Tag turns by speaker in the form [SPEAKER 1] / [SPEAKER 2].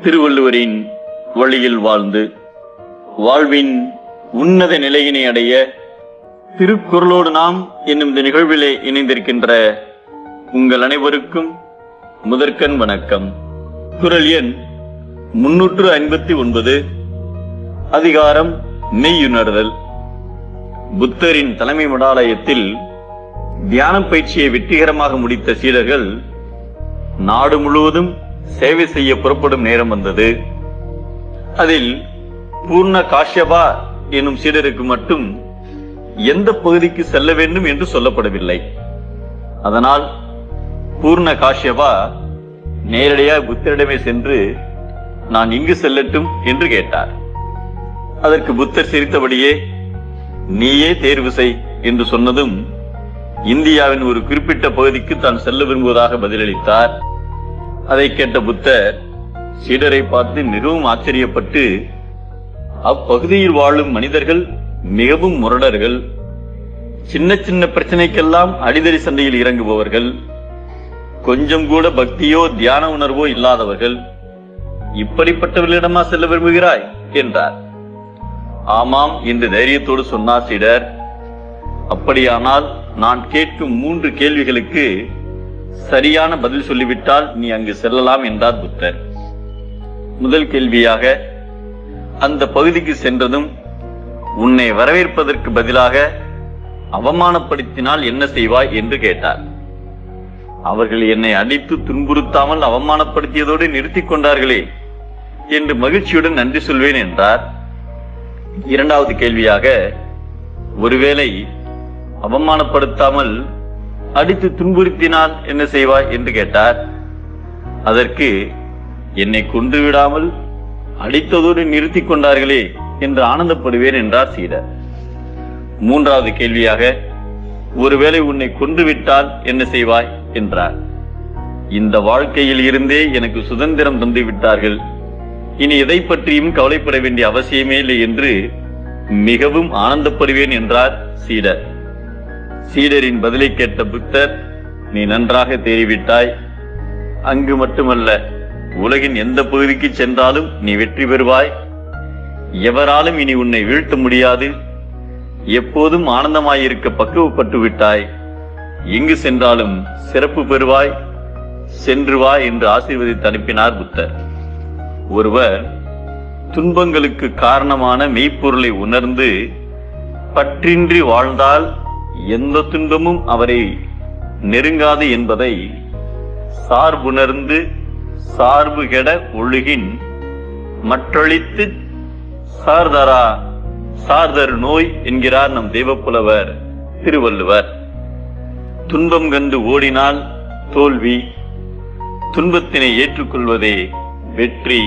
[SPEAKER 1] திருவள்ளுவரின் வழியில் வாழ்ந்து வாழ்வின் உன்னத நிலையினை அடைய திருக்குறளோடு நாம் என்னும் இந்த நிகழ்விலே இணைந்திருக்கின்ற உங்கள் அனைவருக்கும் முதற்கண் வணக்கம். குறள் எண் 359, அதிகாரம் மெய்யுணர்தல். புத்தரின் தலைமை மடாலயத்தில் தியான பயிற்சியை வெற்றிகரமாக முடித்த சீடர்கள் நாடு முழுவதும் சேவை செய்ய புறப்படும் நேரம் வந்தது. அதில் பூர்ண காஷ்யபா எனும் சீடருக்கு மட்டும் எந்த பகுதிக்கு செல்ல வேண்டும் என்று சொல்லப்படவில்லை. அதனால் பூர்ண காஷ்யபா நேரடியாக புத்தரிடமே சென்று நான் இங்கு செல்லட்டும் என்று கேட்டார். அதற்கு புத்தர் சிரித்தபடியே நீயே தேர்வு செய் என்று சொன்னதும் இந்தியாவின் ஒரு குறிப்பிட்ட பகுதிக்கு தான் செல்ல விரும்புவதாக பதிலளித்தார். அதை கேட்ட புத்தர் சீடரை பார்த்து மிகவும் ஆச்சரியப்பட்டு, அப்பகுதியில் வாழும் மனிதர்கள் மிகவும் முரடர்கள், சின்ன சின்ன பிரச்சனைக்கெல்லாம் அடிதடி சண்டையில் இறங்குபவர்கள், கொஞ்சம் கூட பக்தியோ தியான உணர்வோ இல்லாதவர்கள், இப்படிப்பட்டவர்களிடமா செல்ல விரும்புகிறாய் என்றார். ஆமாம் என்று தைரியத்தோடு சொன்னார் சீடர். அப்படியானால் நான் கேட்கும் 3 கேள்விகளுக்கு சரியான பதில் சொல்லிவிட்டால் நீ அங்கு செல்லலாம் என்றார் புத்தர். முதல் கேள்வியாக, அந்த பகுதிக்கு சென்றதும் உன்னை வரவேற்பதற்கு பதிலாக அவமானப்படுத்தினால் என்ன செய்வாய் என்று கேட்டார். அவர்கள் என்னை அடித்து துன்புறுத்தாமல் அவமானப்படுத்தியதோடு நிறுத்திக் கொண்டார்களே என்று மகிழ்ச்சியுடன் நன்றி சொல்வேன் என்றார். இரண்டாவது கேள்வியாக, ஒருவேளை அவமானப்படுத்தாமல் அடித்து துன்புறுத்தினால் என்ன செய்வாய் என்று கேட்டார். அதற்கு என்னை கொன்று விடாமல் அடித்ததோடு நிறுத்திக் கொண்டார்களே என்று ஆனந்தப்படுவேன் என்றார் சீடர். மூன்றாவது கேள்வியாக, ஒருவேளை உன்னை கொன்று விட்டால் என்ன செய்வாய் என்றார். இந்த வாழ்க்கையில் இருந்தே எனக்கு சுதந்திரம் தந்து விட்டார்கள், இனி எதை பற்றியும் கவலைப்பட வேண்டிய அவசியமே இல்லை என்று மிகவும் ஆனந்தப்படுவேன் என்றார் சீடர். சீடரின் பதிலை கேட்ட புத்தர், நீ நன்றாக தேறிவிட்டாய். அங்கு மட்டுமல்ல, உலகின் எந்த பகுதிக்கு சென்றாலும் நீ வெற்றி பெறுவாய். எவராலும் இனி உன்னை வீழ்த்த முடியாது. எப்போதும் ஆனந்தமாயிருக்க பக்குவப்பட்டு விட்டாய். எங்கு சென்றாலும் சிறப்பு பெறுவாய். சென்று வா என்று ஆசீர்வதித்து அனுப்பினார் புத்தர். ஒருவர் துன்பங்களுக்கு காரணமான மெய்ப்பொருளை உணர்ந்து பற்றின்றி வாழ்ந்தால் எந்த துன்பமும் அவரை நெருங்காது என்பதை சார்புணர்ந்து சார்பு கெட ஒழுகின் மற்றளித்து சார்தரு நோய் என்கிறார் நம் தெய்வப்புலவர் திருவள்ளுவர். துன்பம் கண்டு ஓடினால் தோல்வி, துன்பத்தினை ஏற்றுக்கொள்வதே வெற்றி